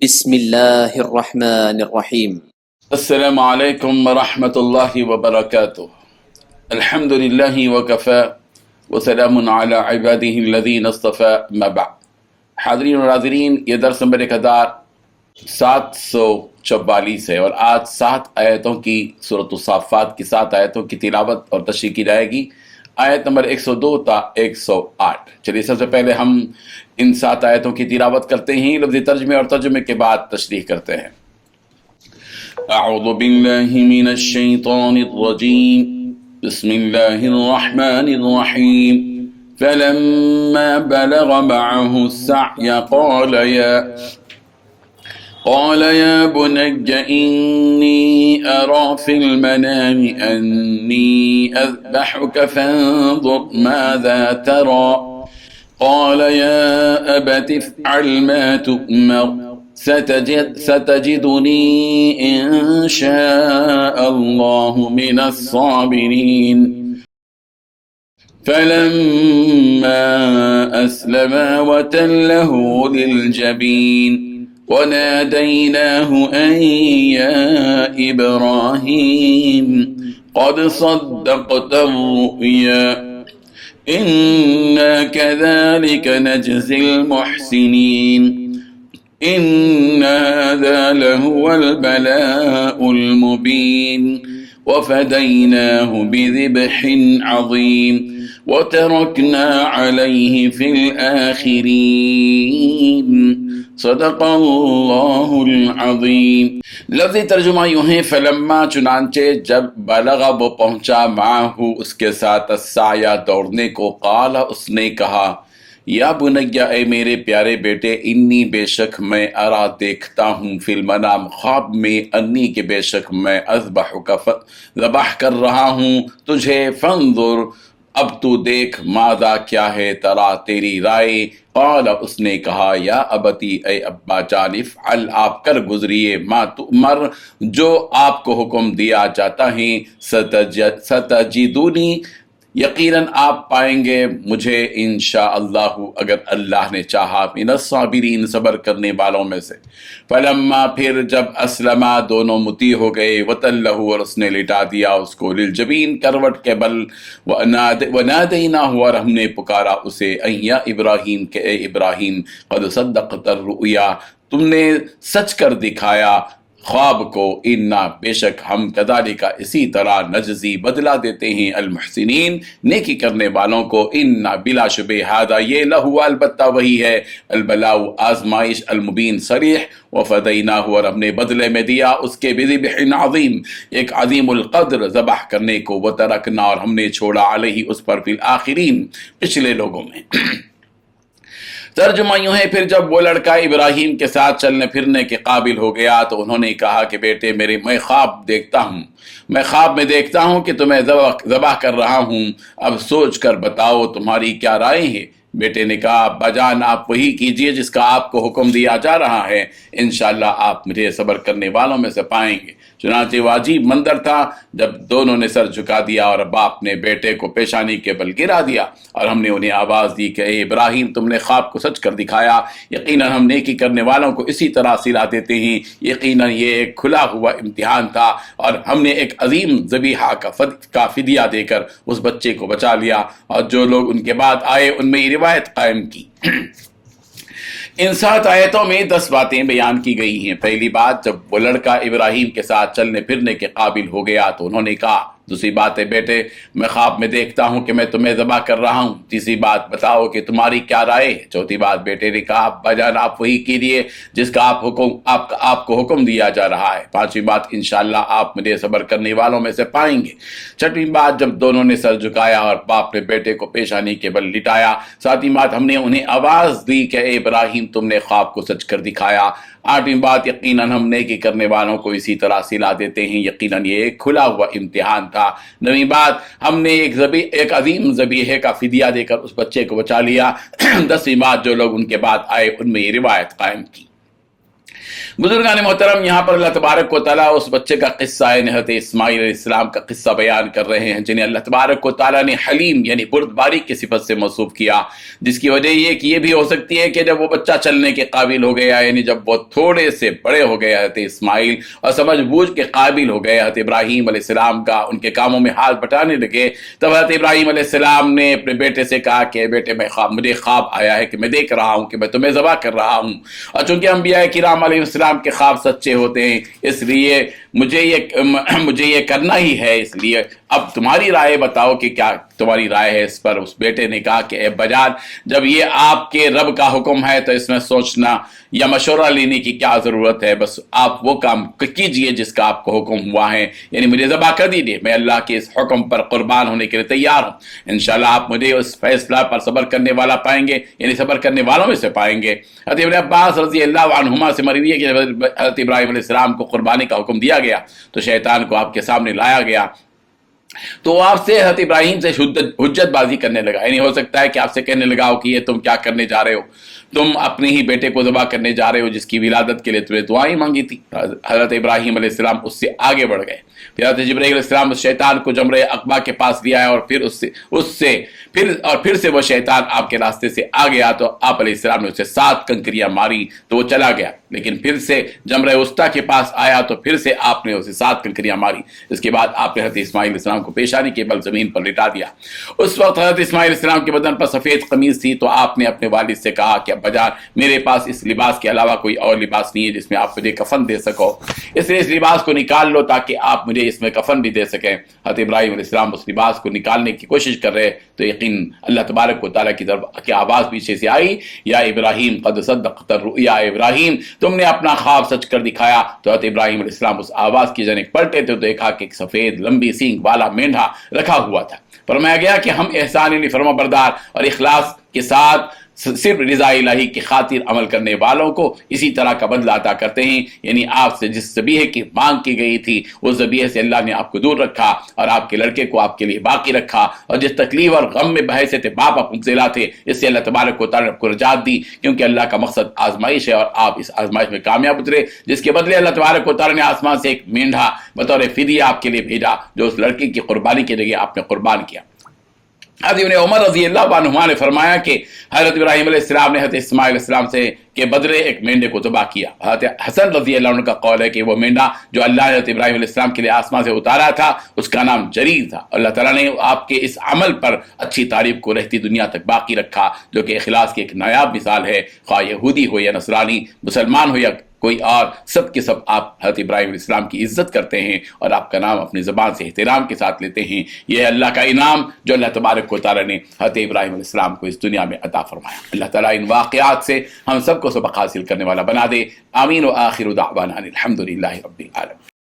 بسم اللہ الرحمن الرحیم۔ السلام علیکم ورحمۃ اللہ وبرکاتہ۔ الحمد للہ وکفی وسلام علی عبادہ الذین اصطفی، اما بعد۔ حاضرین اور ناظرین، یہ درس نمبر 1744 ہے اور آج 7 آیتوں کی سورۃ الصافات کی 7 آیتوں کی تلاوت اور تشریح کی جائے گی، آیت نمبر 102 تا 108۔ چلیے سب سے پہلے ہم ان 7 آیتوں کی تلاوت کرتے ہیں، لفظی ترجمے اور ترجمے کے بعد تشریح کرتے ہیں۔ اعوذ باللہ من الشیطان الرجیم، بسم اللہ الرحمن الرحیم۔ فلما بلغ معه السعي قال يا بني إني أرى في المنام أني أذبحك فانظر ماذا ترى قال يا أبت افعل ما تؤمر ستجدني إن شاء الله من الصابرين فلما أسلما وتله للجبين وناديناه أن يا إبراهيم قد صدقت الرؤيا إنا كذلك نجزي المحسنين إن هذا لهو البلاء المبين وفديناه بذبح عظيم وتركنا عليه في الآخرين صدق اللہ العظیم۔ لفظی ترجمہ یوں ہے، فلما چنانچہ جب بلغ وہ پہنچا معہ اس کے ساتھ السعی دوڑنے کو، قال اس نے کہا، یا بنیا اے میرے پیارے بیٹے، انی بے شک میں ارا دیکھتا ہوں، فی المنام خواب میں، انی کے بے شک میں، اذبحک ذبح کر رہا ہوں تجھے، فانظر اب تو دیکھ، ماذا کیا ہے، ترا تیری رائے، قال اس نے کہا، یا ابتی اے ابا جان، افعل آپ کر گزریے، ما تؤمر جو آپ کو حکم دیا جاتا ہے، ستجدونی یقیناً آپ پائیں گے مجھے، انشاءاللہ اگر اللہ نے چاہا، من الصابرین صبر کرنے والوں میں سے۔ فلما پھر جب اسلما دونوں مطیع ہو گئے، وتلہ اور اس نے لٹا دیا اس کو، للجبین کروٹ کے بل، ونادیناہ اور ہم نے پکارا اسے، ان یا ابراہیم کہ اے ابراہیم، قد صدقت الرؤیا تم نے سچ کر دکھایا خواب کو، انا بے شک ہم کذالک اسی طرح نجزی بدلہ دیتے ہیں المحسنین نیکی کرنے والوں کو، انا بلا شبہ ھذا یہ لہو البتہ وہی ہے، البلاء آزمائش، المبین صریح، وفدیناہ اور ہم نے بدلے میں دیا اس کے بذبح عظیم ایک عظیم القدر ذبح کرنے کو، وترکنا اور ہم نے چھوڑا علیہ اس پر فی الآخرین پچھلے لوگوں میں۔ ترجمہ یوں ہے، پھر جب وہ لڑکا ابراہیم کے ساتھ چلنے پھرنے کے قابل ہو گیا تو انہوں نے کہا کہ بیٹے میرے، میں خواب میں دیکھتا ہوں کہ تمہیں ذبح کر رہا ہوں، اب سوچ کر بتاؤ تمہاری کیا رائے ہے۔ بیٹے نے کہا، ابا جان آپ وہی کیجئے جس کا آپ کو حکم دیا جا رہا ہے، انشاءاللہ آپ مجھے صبر کرنے والوں میں سے پائیں گے۔ چنانچہ وہ عجیب منظر تھا جب دونوں نے سر جھکا دیا اور باپ نے بیٹے کو پیشانی کے بل گرا دیا، اور ہم نے انہیں آواز دی کہ اے ابراہیم تم نے خواب کو سچ کر دکھایا، یقیناً ہم نیکی کرنے والوں کو اسی طرح صلہ دیتے ہیں، یقیناً یہ ایک کھلا ہوا امتحان تھا اور ہم نے ایک عظیم ذبیحہ کا فدیہ دے کر اس بچے کو بچا لیا، اور جو لوگ ان کے بعد آئے ان میں یہ روایت قائم کی۔ ان 7 آیتوں میں 10 باتیں بیان کی گئی ہیں۔ پہلی بات، جب وہ لڑکا ابراہیم کے ساتھ چلنے پھرنے کے قابل ہو گیا تو انہوں نے کہا۔ دوسری بات ہے، بیٹے میں خواب میں دیکھتا ہوں کہ میں تمہیں ذبح کر رہا ہوں۔ تیسری بات، بتاؤ کہ تمہاری کیا رائے ہے۔ چوتھی بات، بیٹے نے کہا، ابا جان آپ وہی کیجئے جس کا آپ کو حکم دیا جا رہا ہے۔ پانچویں بات، انشاءاللہ آپ مجھے صبر کرنے والوں میں سے پائیں گے۔ چھٹویں بات، جب دونوں نے سر جھکایا اور باپ نے بیٹے کو پیشانی کے بل لٹایا۔ ساتویں بات، ہم نے انہیں آواز دی کہ اے ابراہیم تم نے خواب کو سچ کر دکھایا۔ آٹھویں بات، یقیناً ہم نیکی کرنے والوں کو اسی طرح صلہ دیتے ہیں، یقیناً یہ ایک کھلا ہوا امتحان تھا۔ نویں بات، ہم نے ایک عظیم ذبیحے کا فدیہ دے کر اس بچے کو بچا لیا۔ 10ویں بات، جو لوگ ان کے بعد آئے ان میں یہ روایت قائم کی۔ بزرگان محترم، یہاں پر اللہ تبارک و تعالیٰ اس بچے کا قصہ حضرت اسماعیل علیہ السلام کا قصہ بیان کر رہے ہیں، جنہیں اللہ تبارک و تعالیٰ نے حلیم یعنی بردباری کی صفت سے موصوف کیا، جس کی وجہ یہ کہ یہ بھی ہو سکتی ہے کہ جب وہ بچہ چلنے کے قابل ہو گیا، یعنی جب وہ تھوڑے سے بڑے ہو گئے حضرت اسماعیل اور سمجھ بوجھ کے قابل ہو گئے حضرت ابراہیم علیہ السلام کا، ان کے کاموں میں ہاتھ بٹانے لگے، تب حضرت ابراہیم علیہ السلام نے اپنے بیٹے سے کہا کہ بیٹے مجھے خواب آیا ہے کہ میں دیکھ رہا ہوں کہ میں تمہیں ذبح کر رہا ہوں، اور چونکہ انبیاء کرام علیہ السلام کے خواب سچے ہوتے ہیں، اس لیے مجھے یہ کرنا ہی ہے، اس لیے اب تمہاری رائے بتاؤ کہ کیا تمہاری رائے ہے اس پر۔ اس بیٹے نے کہا کہ اے بجان، جب یہ آپ کے رب کا حکم ہے تو اس میں سوچنا یا مشورہ لینے کی کیا ضرورت ہے، بس آپ وہ کام کیجئے جس کا آپ کو حکم ہوا ہے، یعنی مجھے ذبح کر دیجئے، میں اللہ کے اس حکم پر قربان ہونے کے لیے تیار ہوں، انشاءاللہ آپ مجھے اس فیصلہ پر صبر کرنے والا پائیں گے، یعنی صبر کرنے والوں میں سے پائیں گے۔ حضرت ابن عباس رضی اللہ عنہما سے مروی ہے کہ حضرت ابراہیم علیہ السلام کو قربانی کا حکم دیا گیا تو شیطان کو آپ کے سامنے لایا گیا، تو وہ آپ سے حضرت ابراہیم سے حجت بازی کرنے لگا، یعنی ہو سکتا ہے کہ آپ سے کہنے لگا ہو کہ یہ تم کیا کرنے جا رہے ہو، تم اپنے ہی بیٹے کو ذبح کرنے جا رہے ہو جس کی ولادت کے لیے تمہیں دعائیں مانگی تھی۔ حضرت ابراہیم علیہ السلام اس سے آگے بڑھ گئے، پھر حضرت جبرائیل علیہ السلام اس شیطان کو جمرہ عقبہ کے پاس لیا ہے، اور پھر سے وہ شیطان آپ کے راستے سے آ گیا، تو آپ علیہ السلام نے اسے 7 کنکریاں ماری تو وہ چلا گیا، لیکن پھر سے جمرہ وسطیٰ کے پاس آیا تو پھر سے آپ نے اسے 7 کنکریاں ماری۔ اس کے بعد آپ نے حضرت اسماعیل علیہ السلام کو پیشانی کے بل زمین پر لٹا دیا۔ اس وقت حضرت اسماعیل علیہ السلام کے بدن پر سفید قمیض تھی، تو آپ نے اپنے والد سے کہا کہ ابا جان، میرے پاس اس لباس کے علاوہ کوئی اور لباس نہیں ہے جس میں آپ مجھے کفن دے سکو، اس لیے اس لباس کو نکال لو تاکہ آپ مجھے اس میں کفن بھی دے سکیں۔ حضرت ابراہیم علیہ السلام اس لباس کو نکالنے کی کوشش کر رہے تو یقین اللہ تبارک و تعالیٰ کی طرف کی آواز پیچھے سے آئی، یا ابراہیم قد صدقت الرؤیا، ابراہیم تم نے اپنا خواب سچ کر دکھایا۔ تو حضرت ابراہیم علیہ السلام اس آواز کی جانب پلٹے تو دیکھا کہ ایک سفید لمبی سینگ والا مینڈھا رکھا ہوا تھا۔ فرمایا گیا کہ ہم احسان یعنی فرما بردار اور اخلاص کے ساتھ صرف رضا الہی کی خاطر عمل کرنے والوں کو اسی طرح کا بدلہ عطا کرتے ہیں، یعنی آپ سے جس ذبیحے کی مانگ کی گئی تھی اس ذبیحے سے اللہ نے آپ کو دور رکھا اور آپ کے لڑکے کو آپ کے لیے باقی رکھا، اور جس تکلیف اور غم میں بحیثیت باپ آپ مبتلا تھے اس سے اللہ تبارک و تعالیٰ نے آپ کو نجات دی، کیونکہ اللہ کا مقصد آزمائش ہے اور آپ اس آزمائش میں کامیاب اترے، جس کے بدلے اللہ تبارک و تعالیٰ نے آسمان سے ایک مینڈھا بطور فدیہ آپ کے لیے بھیجا جو اس لڑکے کی قربانی کے جگہ آپ نے قربان کیا۔ حضرت ابن عمر رضی اللہ عنہما نے فرمایا کہ حضرت ابراہیم علیہ السلام نے حضرت اسماعیل علیہ السلام سے کے بدلے ایک مینڈے کو ذبح کیا۔ حضرت حسن رضی اللہ عنہ کا قول ہے کہ وہ مینڈا جو اللہ نے حضرت ابراہیم علیہ السلام کے لیے آسمان سے اتارا تھا اس کا نام جریر تھا۔ اللہ تعالیٰ نے آپ کے اس عمل پر اچھی تعریف کو رہتی دنیا تک باقی رکھا، جو کہ اخلاص کی ایک نایاب مثال ہے، خواہ یہودی ہو یا نصرانی، مسلمان ہو یا کوئی اور، سب کے سب آپ حضرت ابراہیم علیہ السلام کی عزت کرتے ہیں اور آپ کا نام اپنی زبان سے احترام کے ساتھ لیتے ہیں۔ یہ ہے اللہ کا انعام جو اللہ تبارک و تعالیٰ نے حضرت ابراہیم علیہ السلام کو اس دنیا میں عطا فرمایا۔ اللہ تعالیٰ ان واقعات سے ہم سب کو سبق حاصل کرنے والا بنا دے۔ آمین و آخر دعوانا الحمدللہ رب العالمین۔